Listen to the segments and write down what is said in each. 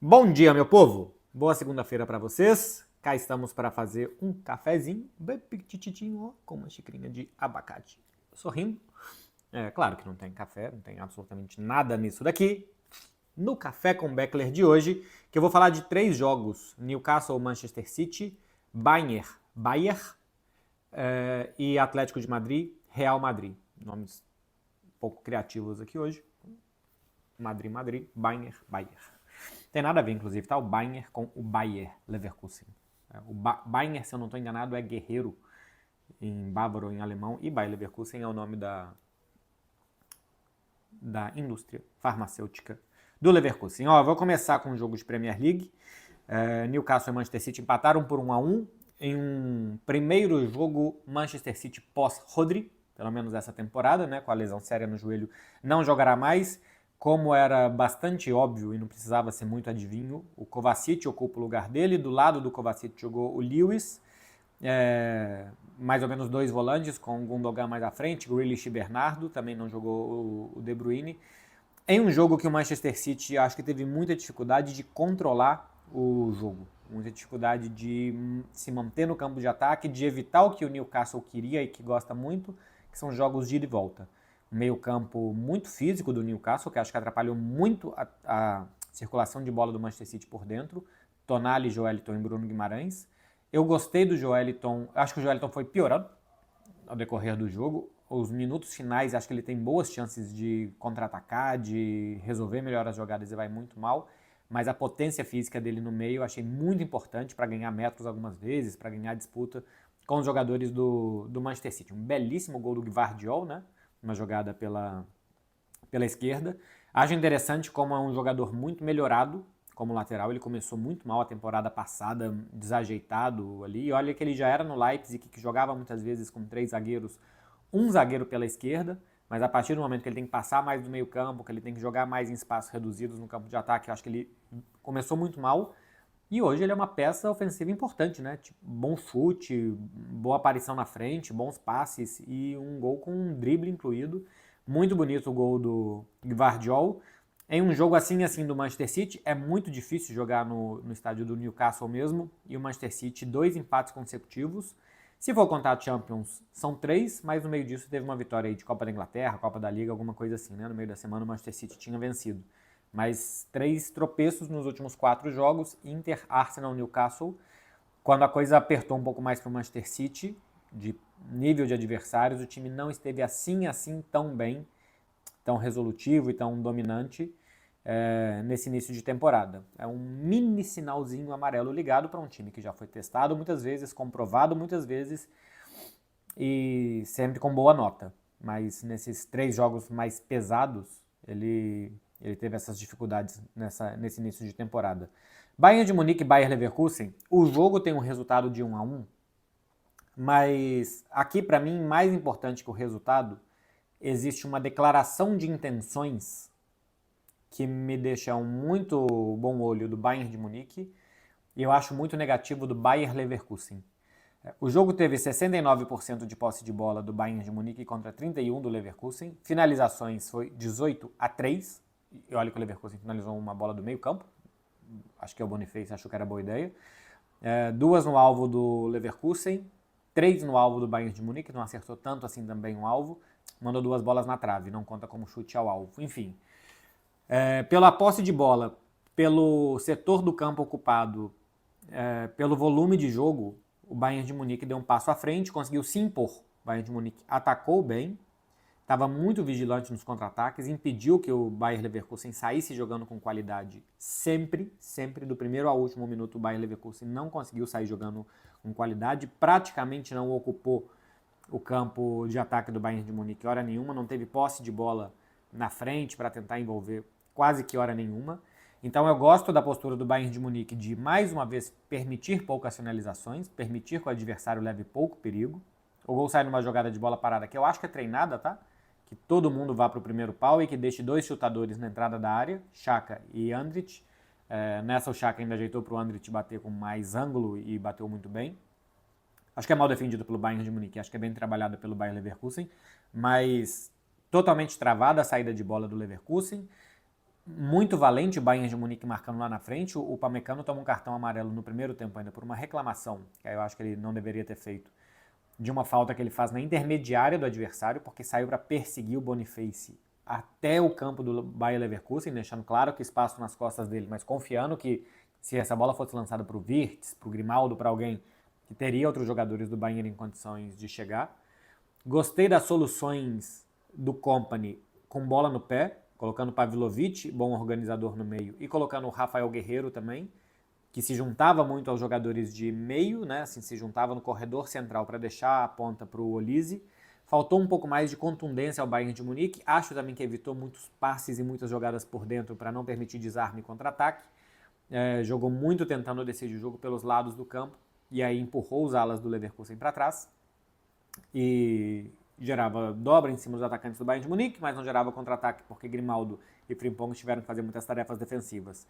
Bom dia, meu povo! Boa segunda-feira para vocês. Cá estamos para fazer um cafezinho bem petititinho, ó, com uma xicrinha de abacate. Sorrindo. É claro que não tem café, não tem absolutamente nada nisso daqui. No Café com Beckler de hoje, que eu vou falar de 3 jogos: Newcastle, Manchester City, Bayern e Atlético de Madrid, Real Madrid. Nomes um pouco criativos aqui hoje. Madrid, Bayern. Tem nada a ver, inclusive, tá? O Bayern com o Bayer Leverkusen. O Bayern, se eu não estou enganado, é guerreiro em bávaro, em alemão, e Bayer Leverkusen é o nome da indústria farmacêutica do Leverkusen. Ó, eu vou começar com um jogo de Premier League. Newcastle e Manchester City empataram por 1-1 em um primeiro jogo Manchester City pós-Rodri, pelo menos essa temporada, né, com a lesão séria no joelho, não jogará mais. Como era bastante óbvio e não precisava ser muito adivinho, o Kovacic ocupa o lugar dele. Do lado do Kovacic jogou o Lewis, mais ou menos 2 volantes, com o Gundogan mais à frente, Grealish e Bernardo, também não jogou o De Bruyne. Em um jogo que o Manchester City acho que teve muita dificuldade de controlar o jogo, muita dificuldade de se manter no campo de ataque, de evitar o que o Newcastle queria e que gosta muito, que são jogos de ida e volta. Meio campo muito físico do Newcastle, que acho que atrapalhou muito a circulação de bola do Manchester City por dentro. Tonali, Joelinton e Bruno Guimarães. Eu gostei do Joelinton, acho que o Joelinton foi piorando ao decorrer do jogo. Os minutos finais, acho que ele tem boas chances de contra-atacar, de resolver melhor as jogadas e vai muito mal. Mas a potência física dele no meio eu achei muito importante para ganhar metros algumas vezes, para ganhar disputa com os jogadores do Manchester City. Um belíssimo gol do Gvardiol, né? Uma jogada pela esquerda. Acho interessante como é um jogador muito melhorado como lateral. Ele começou muito mal a temporada passada, desajeitado ali. E olha que ele já era no Leipzig, que jogava muitas vezes com 3 zagueiros, um zagueiro pela esquerda, mas a partir do momento que ele tem que passar mais do meio campo, que ele tem que jogar mais em espaços reduzidos no campo de ataque, eu acho que ele começou muito mal. E hoje ele é uma peça ofensiva importante, né? Tipo, bom chute, boa aparição na frente, bons passes e um gol com um drible incluído. Muito bonito o gol do Gvardiol. Em um jogo assim do Manchester City, é muito difícil jogar no estádio do Newcastle mesmo. E o Manchester City, 2 empates consecutivos. Se for contar a Champions, são 3, mas no meio disso teve uma vitória aí de Copa da Inglaterra, Copa da Liga, alguma coisa assim, né? No meio da semana o Manchester City tinha vencido. Mas 3 tropeços nos últimos 4 jogos, Inter, Arsenal, Newcastle. Quando a coisa apertou um pouco mais para o Manchester City, de nível de adversários, o time não esteve assim tão bem, tão resolutivo e tão dominante nesse início de temporada. É um mini sinalzinho amarelo ligado para um time que já foi testado muitas vezes, comprovado muitas vezes e sempre com boa nota. Mas nesses 3 jogos mais pesados, ele teve essas dificuldades nesse início de temporada. Bayern de Munique e Bayer Leverkusen, o jogo tem um resultado de 1-1, mas aqui para mim, mais importante que o resultado, existe uma declaração de intenções que me deixa um muito bom olho do Bayern de Munique e eu acho muito negativo do Bayer Leverkusen. O jogo teve 69% de posse de bola do Bayern de Munique contra 31% do Leverkusen. Finalizações foi 18-3. E olha que o Leverkusen finalizou uma bola do meio campo. Acho que o Boniface achou que era boa ideia. 2 no alvo do Leverkusen, 3 no alvo do Bayern de Munique. Não acertou tanto assim também o alvo. Mandou 2 bolas na trave, não conta como chute ao alvo. Enfim, pela posse de bola, pelo setor do campo ocupado, pelo volume de jogo, o Bayern de Munique deu um passo à frente, conseguiu se impor. O Bayern de Munique atacou bem, estava muito vigilante nos contra-ataques, impediu que o Bayer Leverkusen saísse jogando com qualidade sempre, do primeiro ao último minuto o Bayer Leverkusen não conseguiu sair jogando com qualidade, praticamente não ocupou o campo de ataque do Bayern de Munique hora nenhuma, não teve posse de bola na frente para tentar envolver quase que hora nenhuma. Então eu gosto da postura do Bayern de Munique de, mais uma vez, permitir poucas finalizações, permitir que o adversário leve pouco perigo. O gol sai numa jogada de bola parada que eu acho que é treinada, tá? Que todo mundo vá para o primeiro pau e que deixe 2 chutadores na entrada da área, Xhaka e Andrich. Nessa o Xhaka ainda ajeitou para o Andrich bater com mais ângulo e bateu muito bem. Acho que é mal defendido pelo Bayern de Munique, acho que é bem trabalhado pelo Bayer Leverkusen, mas totalmente travada a saída de bola do Leverkusen. muito valente o Bayern de Munique marcando lá na frente. O Upamecano toma um cartão amarelo no primeiro tempo ainda por uma reclamação, que eu acho que ele não deveria ter feito, de uma falta que ele faz na intermediária do adversário, porque saiu para perseguir o Boniface até o campo do Bayer Leverkusen, deixando claro que espaço nas costas dele, mas confiando que se essa bola fosse lançada para o Wirtz, para o Grimaldo, para alguém, que teria outros jogadores do Bayern em condições de chegar. Gostei das soluções do Kompany com bola no pé, colocando Pavlovic, bom organizador no meio, e colocando o Rafael Guerreiro também, que se juntava muito aos jogadores de meio, né? Assim, se juntava no corredor central para deixar a ponta para o Olise. Faltou um pouco mais de contundência ao Bayern de Munique. Acho também que evitou muitos passes e muitas jogadas por dentro para não permitir desarme e contra-ataque. Jogou muito tentando decidir o jogo pelos lados do campo e aí empurrou os alas do Leverkusen para trás e gerava dobra em cima dos atacantes do Bayern de Munique, mas não gerava contra-ataque porque Grimaldo e Frimpong tiveram que fazer muitas tarefas defensivas.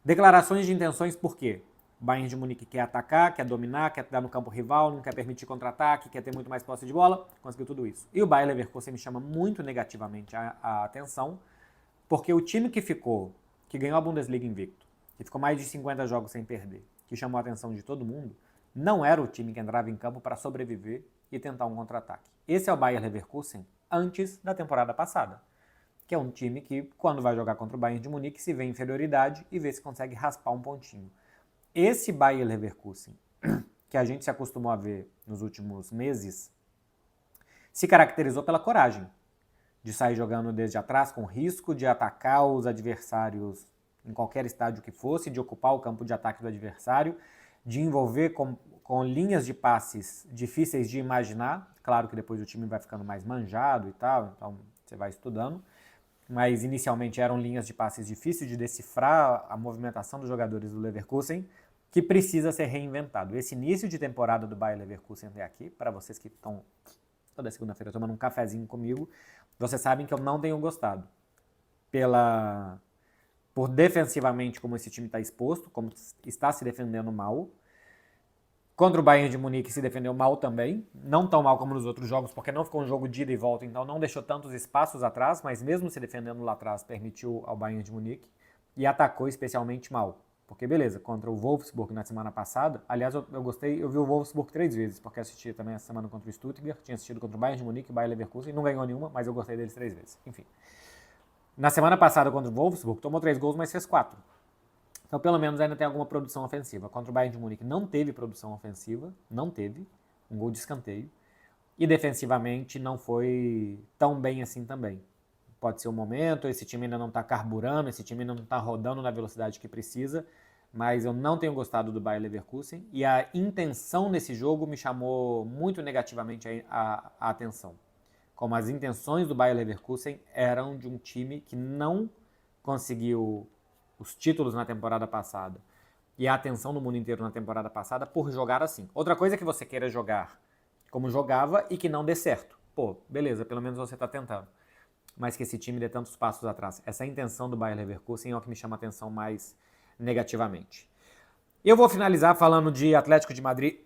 Declarações de intenções por quê? O Bayern de Munique quer atacar, quer dominar, quer dar no campo rival, não quer permitir contra-ataque, quer ter muito mais posse de bola, conseguiu tudo isso. E o Bayer Leverkusen me chama muito negativamente a atenção, porque o time que ganhou a Bundesliga invicto, que ficou mais de 50 jogos sem perder, que chamou a atenção de todo mundo, não era o time que entrava em campo para sobreviver e tentar um contra-ataque. Esse é o Bayer Leverkusen antes da temporada passada, que é um time que, quando vai jogar contra o Bayern de Munique, se vê em inferioridade e vê se consegue raspar um pontinho. Esse Bayer Leverkusen, que a gente se acostumou a ver nos últimos meses, se caracterizou pela coragem de sair jogando desde atrás, com risco de atacar os adversários em qualquer estádio que fosse, de ocupar o campo de ataque do adversário, de envolver com linhas de passes difíceis de imaginar. Claro que depois o time vai ficando mais manjado e tal, então você vai estudando. Mas inicialmente eram linhas de passes difíceis de decifrar a movimentação dos jogadores do Leverkusen, que precisa ser reinventado. Esse início de temporada do Bayer Leverkusen até aqui, para vocês que estão toda segunda-feira tomando um cafezinho comigo, vocês sabem que eu não tenho gostado. Por defensivamente como esse time está exposto, como está se defendendo mal. Contra o Bayern de Munique se defendeu mal também, não tão mal como nos outros jogos, porque não ficou um jogo de ida e volta, então não deixou tantos espaços atrás, mas mesmo se defendendo lá atrás, permitiu ao Bayern de Munique e atacou especialmente mal. Porque beleza, contra o Wolfsburg na semana passada, aliás eu vi o Wolfsburg 3 vezes, porque assisti também essa semana contra o Stuttgart, tinha assistido contra o Bayern de Munique e o Bayer Leverkusen, não ganhou nenhuma, mas eu gostei deles 3 vezes, enfim. Na semana passada contra o Wolfsburg, tomou 3 gols, mas fez 4. Então, pelo menos, ainda tem alguma produção ofensiva. Contra o Bayern de Munique não teve produção ofensiva, não teve, um gol de escanteio. E defensivamente não foi tão bem assim também. Pode ser um momento, esse time ainda não está carburando, esse time ainda não está rodando na velocidade que precisa, mas eu não tenho gostado do Bayer Leverkusen e a intenção nesse jogo me chamou muito negativamente a atenção. Como as intenções do Bayer Leverkusen eram de um time que não conseguiu os títulos na temporada passada e a atenção do mundo inteiro na temporada passada por jogar assim. Outra coisa é que você queira jogar como jogava e que não dê certo. Pô, beleza, pelo menos você está tentando. Mas que esse time dê tantos passos atrás. Essa intenção do Bayer Leverkusen é o que me chama a atenção mais negativamente. Eu vou finalizar falando de Atlético de Madrid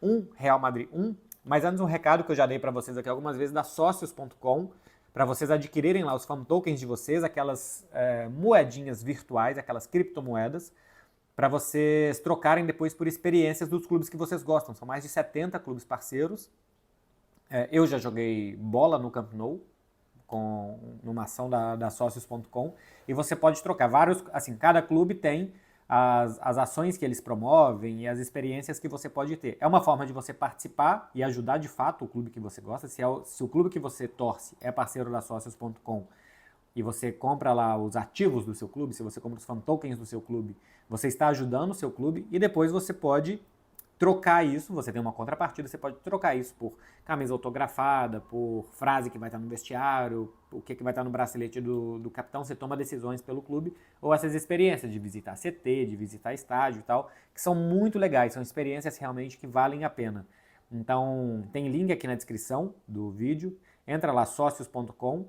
1, Real Madrid 1, mas antes um recado que eu já dei para vocês aqui algumas vezes da Socios.com, para vocês adquirirem lá os fan tokens de vocês, aquelas moedinhas virtuais, aquelas criptomoedas, para vocês trocarem depois por experiências dos clubes que vocês gostam. São mais de 70 clubes parceiros. Eu já joguei bola no Camp Nou, numa ação da Socios.com, e você pode trocar vários, assim, cada clube tem as ações que eles promovem e as experiências que você pode ter. É uma forma de você participar e ajudar de fato o clube que você gosta. Se o clube que você torce é parceiro da Socios.com e você compra lá os ativos do seu clube, se você compra os fan tokens do seu clube, você está ajudando o seu clube e depois você pode trocar isso, você tem uma contrapartida, você pode trocar isso por camisa autografada, por frase que vai estar no vestiário, o que vai estar no bracelete do capitão, você toma decisões pelo clube, ou essas experiências de visitar CT, de visitar estádio e tal, que são muito legais, são experiências realmente que valem a pena. Então, tem link aqui na descrição do vídeo, entra lá, socios.com,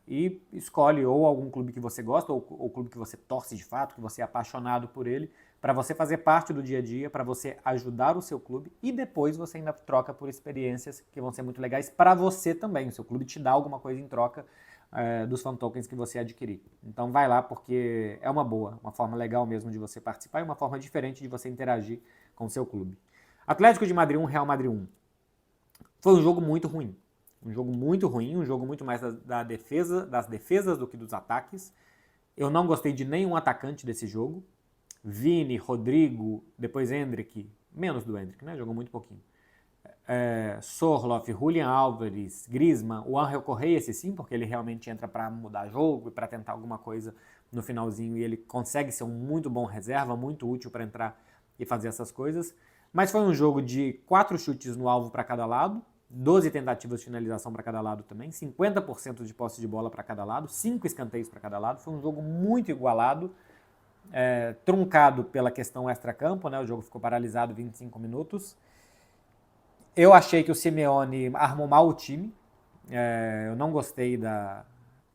e escolhe ou algum clube que você gosta, ou clube que você torce de fato, que você é apaixonado por ele, para você fazer parte do dia a dia, para você ajudar o seu clube e depois você ainda troca por experiências que vão ser muito legais para você também. O seu clube te dá alguma coisa em troca dos fan tokens que você adquirir. Então vai lá porque é uma forma legal mesmo de você participar e uma forma diferente de você interagir com o seu clube. Atlético de Madrid 1, Real Madrid 1. Foi um jogo muito ruim. Um jogo muito ruim, um jogo muito mais das defesas do que dos ataques. Eu não gostei de nenhum atacante desse jogo. Vini, Rodrigo, depois Endrick, menos do Endrick, né? Jogou muito pouquinho. Sorloth, Julian Álvares, Griezmann, o Ángel Correia, esse sim, porque ele realmente entra para mudar jogo e para tentar alguma coisa no finalzinho e ele consegue ser um muito bom reserva, muito útil para entrar e fazer essas coisas. Mas foi um jogo de 4 chutes no alvo para cada lado, 12 tentativas de finalização para cada lado também, 50% de posse de bola para cada lado, 5 escanteios para cada lado. Foi um jogo muito igualado, truncado pela questão extra-campo, né? O jogo ficou paralisado 25 minutos. Eu achei que o Simeone armou mal o time. Eu não gostei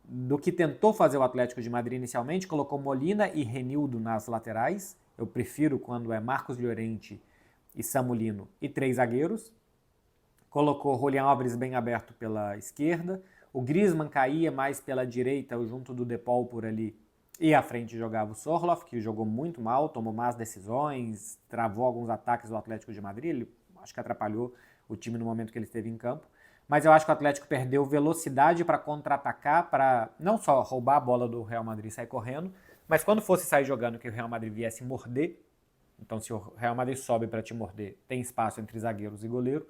do que tentou fazer o Atlético de Madrid inicialmente. Colocou Molina e Renildo nas laterais. Eu prefiro quando é Marcos Llorente e Samulino e 3 zagueiros. Colocou Julian Álvares bem aberto pela esquerda. O Griezmann caía mais pela direita, junto do De Paul por ali. E à frente jogava o Sorloth, que jogou muito mal, tomou más decisões, travou alguns ataques do Atlético de Madrid. Ele acho que atrapalhou o time no momento que ele esteve em campo. Mas eu acho que o Atlético perdeu velocidade para contra-atacar, para não só roubar a bola do Real Madrid e sair correndo, mas quando fosse sair jogando que o Real Madrid viesse morder, então se o Real Madrid sobe para te morder, tem espaço entre zagueiros e goleiro.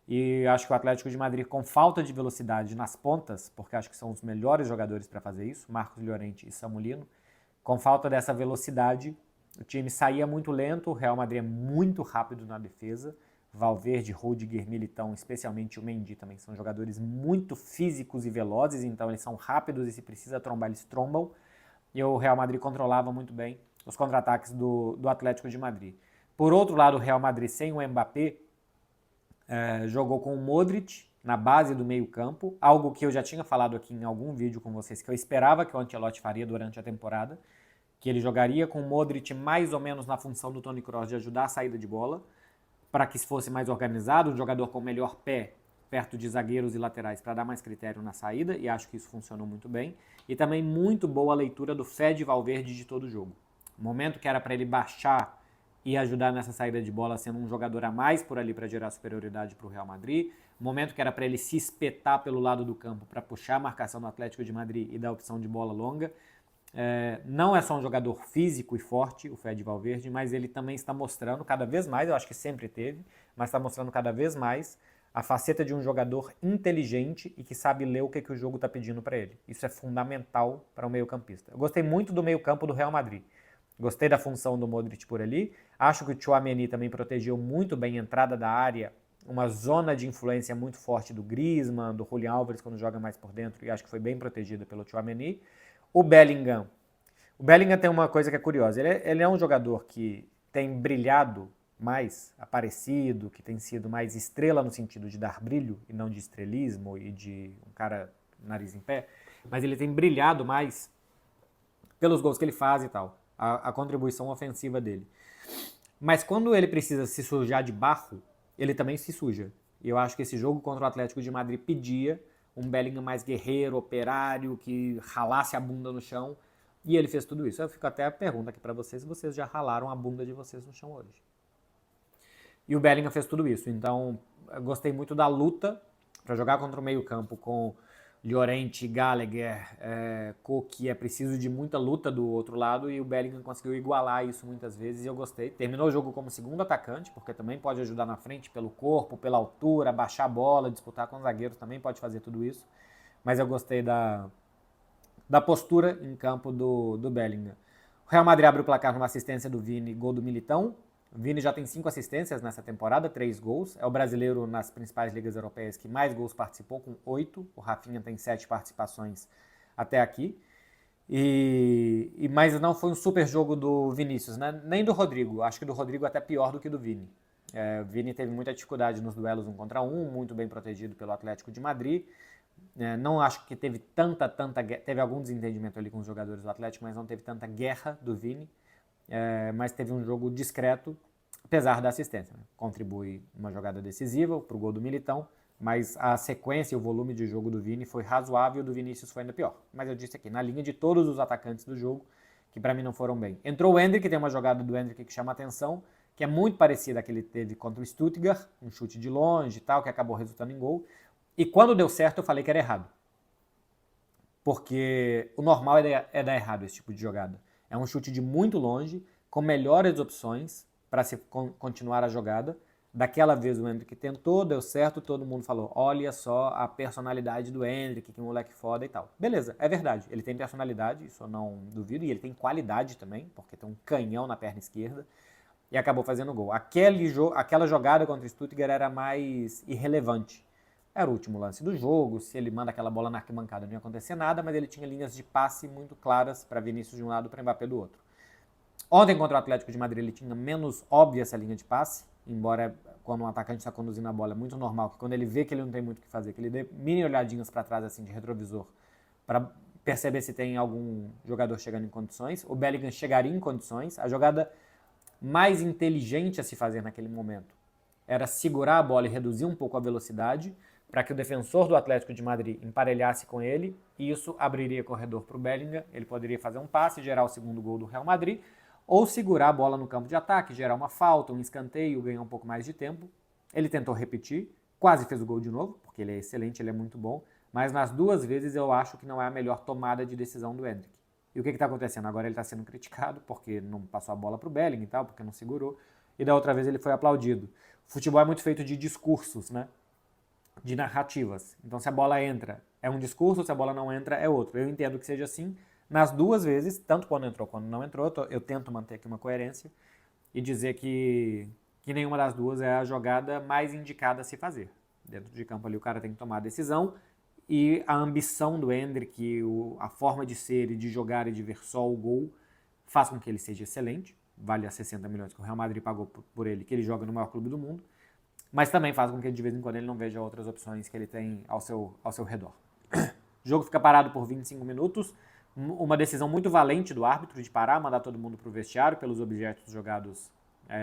E acho que o Atlético de Madrid, com falta de velocidade nas pontas, porque acho que são os melhores jogadores para fazer isso, Marcos Llorente e Samulino, com falta dessa velocidade, o time saía muito lento, o Real Madrid é muito rápido na defesa, Valverde, Rudiger, Militão, especialmente o Mendy também, são jogadores muito físicos e velozes, então eles são rápidos e se precisa trombar, eles trombam, e o Real Madrid controlava muito bem os contra-ataques do Atlético de Madrid. Por outro lado, o Real Madrid sem o Mbappé, jogou com o Modric na base do meio campo, algo que eu já tinha falado aqui em algum vídeo com vocês, que eu esperava que o Ancelotti faria durante a temporada, que ele jogaria com o Modric mais ou menos na função do Toni Kroos de ajudar a saída de bola, para que fosse mais organizado, um jogador com melhor pé perto de zagueiros e laterais para dar mais critério na saída, e acho que isso funcionou muito bem. E também muito boa leitura do Fede Valverde de todo o jogo. O momento que era para ele baixar e ajudar nessa saída de bola sendo um jogador a mais por ali para gerar superioridade para o Real Madrid, o momento que era para ele se espetar pelo lado do campo para puxar a marcação do Atlético de Madrid e dar opção de bola longa. Não é só um jogador físico e forte, o Fede Valverde, mas ele também está mostrando cada vez mais, eu acho que sempre teve, mas está mostrando cada vez mais a faceta de um jogador inteligente e que sabe ler o que o jogo está pedindo para ele. Isso é fundamental para o meio-campista. Eu gostei muito do meio-campo do Real Madrid. Gostei da função do Modric por ali. Acho que o Tchouaméni também protegeu muito bem a entrada da área, uma zona de influência muito forte do Griezmann, do Julian Álvares quando joga mais por dentro, e acho que foi bem protegida pelo Tchouaméni. O Bellingham tem uma coisa que é curiosa. Ele é um jogador que tem brilhado mais, aparecido, que tem sido mais estrela no sentido de dar brilho e não de estrelismo e de um cara nariz em pé, mas ele tem brilhado mais pelos gols que ele faz e tal, a contribuição ofensiva dele. Mas quando ele precisa se sujar de barro, ele também se suja. E eu acho que esse jogo contra o Atlético de Madrid pedia um Bellingham mais guerreiro, operário, que ralasse a bunda no chão, e ele fez tudo isso. Eu fico até a pergunta aqui para vocês, se vocês já ralaram a bunda de vocês no chão hoje. E o Bellingham fez tudo isso, então eu gostei muito da luta para jogar contra o meio-campo com Llorente, Gallagher, Cook, é preciso de muita luta do outro lado e o Bellingham conseguiu igualar isso muitas vezes e eu gostei. Terminou o jogo como segundo atacante, porque também pode ajudar na frente pelo corpo, pela altura, baixar a bola, disputar com os zagueiros, também pode fazer tudo isso. Mas eu gostei da postura em campo do Bellingham. O Real Madrid abre o placar numa assistência do Vini, gol do Militão. O Vini já tem 5 assistências nessa temporada, 3 gols. É o brasileiro nas principais ligas europeias que mais gols participou, com 8. O Rafinha tem 7 participações até aqui. Mas não foi um super jogo do Vinícius, né? Nem do Rodrigo. Acho que do Rodrigo até pior do que do Vini. O Vini teve muita dificuldade nos duelos 1 contra 1, muito bem protegido pelo Atlético de Madrid. Não acho que teve teve algum desentendimento ali com os jogadores do Atlético, mas não teve tanta guerra do Vini. Mas teve um jogo discreto, apesar da assistência. Né? Contribui uma jogada decisiva para o gol do Militão, mas a sequência e o volume de jogo do Vini foi razoável e o do Vinícius foi ainda pior. Mas eu disse aqui, na linha de todos os atacantes do jogo, que para mim não foram bem. Entrou o Endrick, tem uma jogada do Endrick que chama a atenção, que é muito parecida à que ele teve contra o Stuttgart, um chute de longe e tal, que acabou resultando em gol. E quando deu certo, eu falei que era errado. Porque o normal é dar errado esse tipo de jogada. É um chute de muito longe, com melhores opções para se continuar a jogada. Daquela vez o Endrick tentou, deu certo, todo mundo falou, olha só a personalidade do Endrick, que moleque foda e tal. Beleza, é verdade, ele tem personalidade, isso eu não duvido, e ele tem qualidade também, porque tem um canhão na perna esquerda, e acabou fazendo gol. Aquela jogada contra o Stuttgart era mais irrelevante. Era o último lance do jogo, se ele manda aquela bola na arquibancada não ia acontecer nada, mas ele tinha linhas de passe muito claras para Vinícius de um lado e para Mbappé do outro. Ontem contra o Atlético de Madrid ele tinha menos óbvia essa linha de passe, embora quando um atacante está conduzindo a bola é muito normal que quando ele vê que ele não tem muito o que fazer, que ele dê mini olhadinhas para trás assim de retrovisor para perceber se tem algum jogador chegando em condições. O Bellingham chegaria em condições. A jogada mais inteligente a se fazer naquele momento era segurar a bola e reduzir um pouco a velocidade para que o defensor do Atlético de Madrid emparelhasse com ele, e isso abriria corredor para o Bellingham, ele poderia fazer um passe e gerar o segundo gol do Real Madrid, ou segurar a bola no campo de ataque, gerar uma falta, um escanteio, ganhar um pouco mais de tempo. Ele tentou repetir, quase fez o gol de novo, porque ele é excelente, ele é muito bom, mas nas duas vezes eu acho que não é a melhor tomada de decisão do Endrick. E o que está acontecendo? Agora ele está sendo criticado porque não passou a bola para o Bellingham e tal, porque não segurou, e da outra vez ele foi aplaudido. O futebol é muito feito de discursos, né? De narrativas. Então se a bola entra é um discurso, se a bola não entra é outro. Eu entendo que seja assim. Nas duas vezes, tanto quando entrou quanto não entrou, eu tento manter aqui uma coerência e dizer que nenhuma das duas é a jogada mais indicada a se fazer. Dentro de campo ali o cara tem que tomar a decisão e a ambição do Endrick, a forma de ser e de jogar e de ver só o gol faz com que ele seja excelente. Vale as 60 milhões que o Real Madrid pagou por ele, que ele joga no maior clube do mundo. Mas também faz com que de vez em quando ele não veja outras opções que ele tem ao seu redor. O jogo fica parado por 25 minutos, uma decisão muito valente do árbitro de parar, mandar todo mundo para o vestiário pelos objetos jogados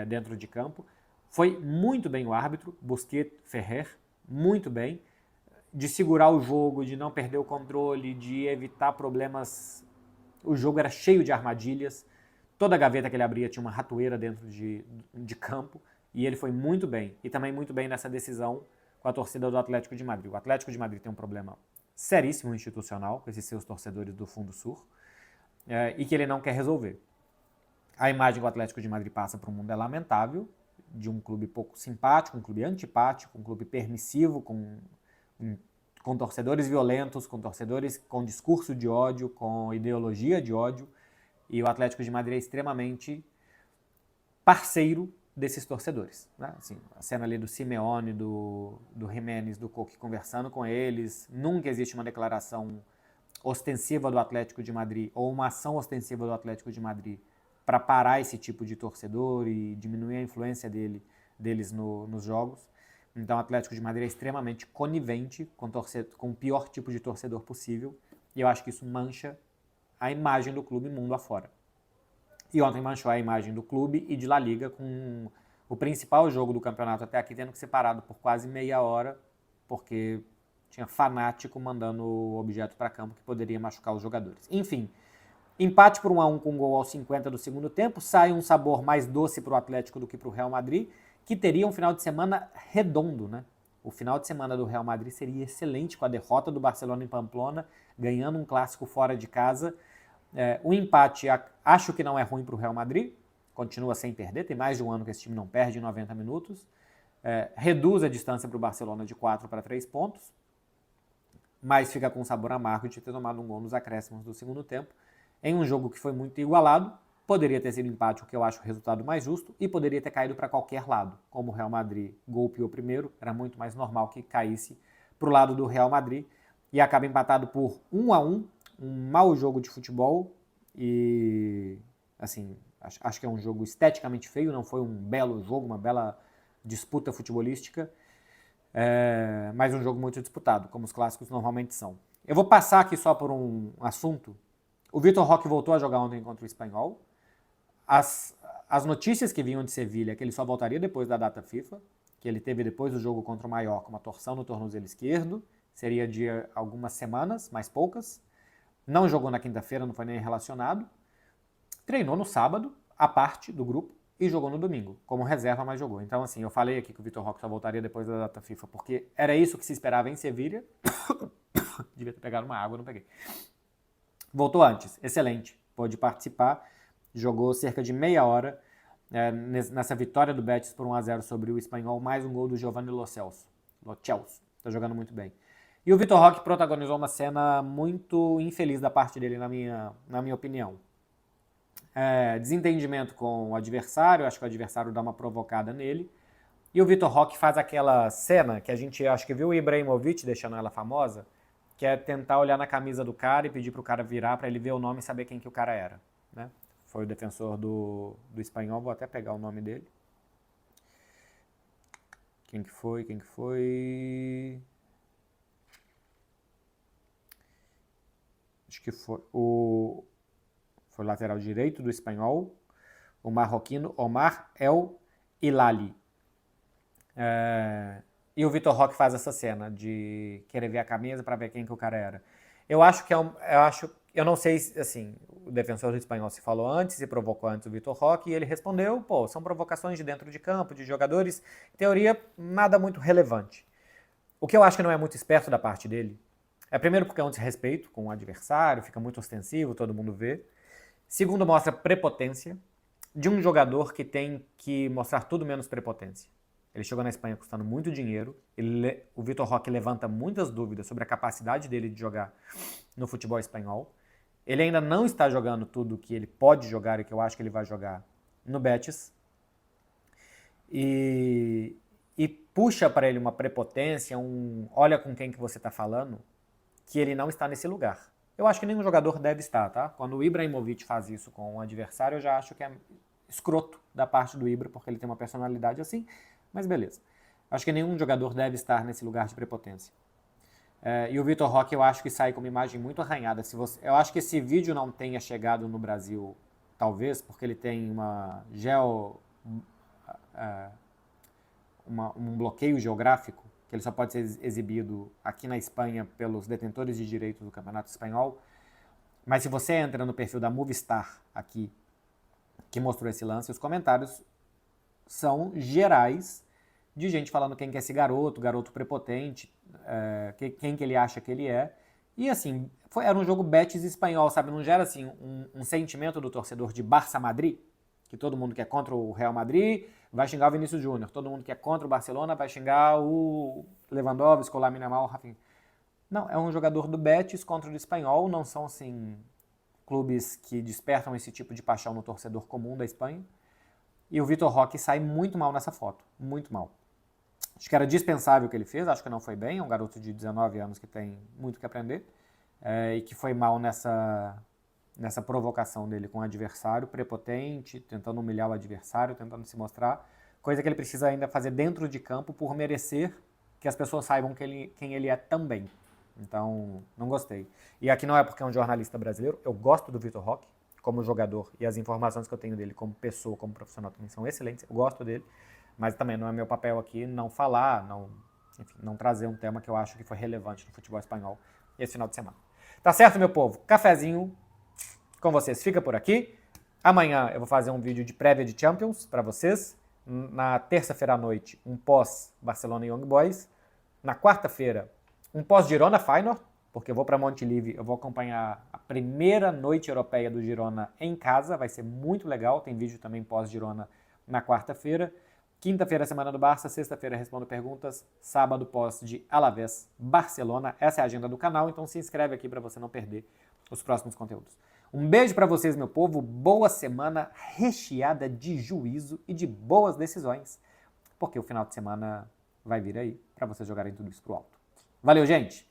dentro de campo. Foi muito bem o árbitro, Busquets Ferrer, muito bem, de segurar o jogo, de não perder o controle, de evitar problemas. O jogo era cheio de armadilhas, toda gaveta que ele abria tinha uma ratoeira dentro de campo, e ele foi muito bem, e também muito bem nessa decisão com a torcida do Atlético de Madrid. O Atlético de Madrid tem um problema seríssimo institucional com esses seus torcedores do Fundo Sur, e que ele não quer resolver. A imagem que o Atlético de Madrid passa para o mundo é lamentável, de um clube pouco simpático, um clube antipático, um clube permissivo, com torcedores violentos, com torcedores com discurso de ódio, com ideologia de ódio, e o Atlético de Madrid é extremamente parceiro desses torcedores. Né? Assim, a cena ali do Simeone, do Jiménez, do Coque conversando com eles, nunca existe uma declaração ostensiva do Atlético de Madrid ou uma ação ostensiva do Atlético de Madrid para parar esse tipo de torcedor e diminuir a influência deles nos jogos. Então o Atlético de Madrid é extremamente conivente com o pior tipo de torcedor possível, e eu acho que isso mancha a imagem do clube mundo afora. E ontem manchou a imagem do clube e de La Liga, com o principal jogo do campeonato até aqui tendo que ser parado por quase meia hora, porque tinha fanático mandando o objeto para campo que poderia machucar os jogadores. Enfim, empate por 1-1 com um gol aos 50 do segundo tempo, sai um sabor mais doce para o Atlético do que para o Real Madrid, que teria um final de semana redondo, né? O final de semana do Real Madrid seria excelente com a derrota do Barcelona em Pamplona, ganhando um clássico fora de casa. O empate acho que não é ruim para o Real Madrid, continua sem perder, tem mais de um ano que esse time não perde em 90 minutos. Reduz a distância para o Barcelona de 4 para 3 pontos, mas fica com um sabor amargo de ter tomado um gol nos acréscimos do segundo tempo, em um jogo que foi muito igualado. Poderia ter sido empate, o que eu acho o resultado mais justo, e poderia ter caído para qualquer lado. Como o Real Madrid golpeou primeiro, era muito mais normal que caísse para o lado do Real Madrid, e acaba empatado por 1-1, um mau jogo de futebol, e assim, acho que é um jogo esteticamente feio, não foi um belo jogo, uma bela disputa futebolística, mas um jogo muito disputado, como os clássicos normalmente são. Eu vou passar aqui só por um assunto. O Vitor Roque voltou a jogar ontem contra o Espanhol. As notícias que vinham de Sevilha é que ele só voltaria depois da data FIFA. que ele teve depois do jogo contra o Mallorca, uma torção no tornozelo esquerdo, seria de algumas semanas, mais poucas. Não jogou na quinta-feira, não foi nem relacionado. Treinou no sábado, a parte do grupo, e jogou no domingo, como reserva, mas jogou. Então, assim, eu falei aqui que o Vitor Roque só voltaria depois da data FIFA, porque era isso que se esperava em Sevilha. Devia ter pegado uma água, não peguei. Voltou antes, excelente, pôde participar, jogou cerca de meia hora nessa vitória do Betis por 1-0 sobre o Espanhol, mais um gol do Giovanni Lo Celso. Tá jogando muito bem. E o Vitor Roque protagonizou uma cena muito infeliz da parte dele, na minha opinião. Desentendimento com o adversário, acho que o adversário dá uma provocada nele, e o Vitor Roque faz aquela cena que a gente acho que viu o Ibrahimovic deixando ela famosa, que é tentar olhar na camisa do cara e pedir pro cara virar para ele ver o nome e saber quem que o cara era, né? Foi o defensor do Espanhol, vou até pegar o nome dele. Quem que foi? Acho que foi o lateral direito do Espanhol, o marroquino Omar El Hilali. E o Vitor Roque faz essa cena de querer ver a camisa para ver quem que o cara era. Eu não sei, assim, o defensor do Espanhol se falou antes, se provocou antes o Vitor Roque, e ele respondeu, são provocações de dentro de campo, de jogadores, em teoria, nada muito relevante. O que eu acho que não é muito esperto da parte dele, primeiro porque é um desrespeito com o adversário, fica muito ostensivo, todo mundo vê. Segundo, mostra prepotência de um jogador que tem que mostrar tudo menos prepotência. Ele chegou na Espanha custando muito dinheiro, o Vitor Roque levanta muitas dúvidas sobre a capacidade dele de jogar no futebol espanhol. Ele ainda não está jogando tudo que ele pode jogar e que eu acho que ele vai jogar no Betis. E puxa para ele uma prepotência, olha com quem que você está falando, que ele não está nesse lugar. Eu acho que nenhum jogador deve estar, tá? Quando o Ibrahimovic faz isso com um adversário, eu já acho que é escroto da parte do Ibra, porque ele tem uma personalidade assim, mas beleza. Acho que nenhum jogador deve estar nesse lugar de prepotência. E o Vitor Roque eu acho que sai com uma imagem muito arranhada. Eu acho que esse vídeo não tenha chegado no Brasil, talvez, porque ele tem um bloqueio geográfico, que ele só pode ser exibido aqui na Espanha pelos detentores de direitos do Campeonato Espanhol. Mas se você entra no perfil da Movistar aqui, que mostrou esse lance, os comentários são gerais de gente falando quem que é esse garoto prepotente, quem que ele acha que ele é. E assim, era um jogo Betis espanhol, sabe? Não gera assim um sentimento do torcedor de Barça-Madrid, que todo mundo que é contra o Real Madrid vai xingar o Vinícius Júnior, todo mundo que é contra o Barcelona vai xingar o Lewandowski, o Lamine Yamal, o Rafinha. Não, é um jogador do Betis contra o do Espanhol, não são assim clubes que despertam esse tipo de paixão no torcedor comum da Espanha. E o Vitor Roque sai muito mal nessa foto, muito mal. Acho que era dispensável o que ele fez, acho que não foi bem, é um garoto de 19 anos que tem muito que aprender, e que foi mal nessa provocação dele com o adversário, prepotente, tentando humilhar o adversário, tentando se mostrar, coisa que ele precisa ainda fazer dentro de campo por merecer que as pessoas saibam quem ele é também. Então, não gostei. E aqui não é porque é um jornalista brasileiro, eu gosto do Vitor Roque como jogador, e as informações que eu tenho dele como pessoa, como profissional também são excelentes, eu gosto dele, mas também não é meu papel aqui não falar, não trazer um tema que eu acho que foi relevante no futebol espanhol esse final de semana. Tá certo, meu povo? Cafezinho com vocês fica por aqui. Amanhã eu vou fazer um vídeo de prévia de Champions para vocês. Na terça-feira à noite, um pós-Barcelona e Young Boys. Na quarta-feira, um pós-Girona Feyenoord, porque eu vou para Montilivi, eu vou acompanhar a primeira noite europeia do Girona em casa, vai ser muito legal, tem vídeo também pós-Girona na quarta-feira. Quinta-feira, semana do Barça, sexta-feira respondo perguntas, sábado pós de Alavés, Barcelona. Essa é a agenda do canal, então se inscreve aqui para você não perder os próximos conteúdos. Um beijo para vocês, meu povo, boa semana recheada de juízo e de boas decisões, porque o final de semana vai vir aí para vocês jogarem tudo isso pro alto. Valeu, gente!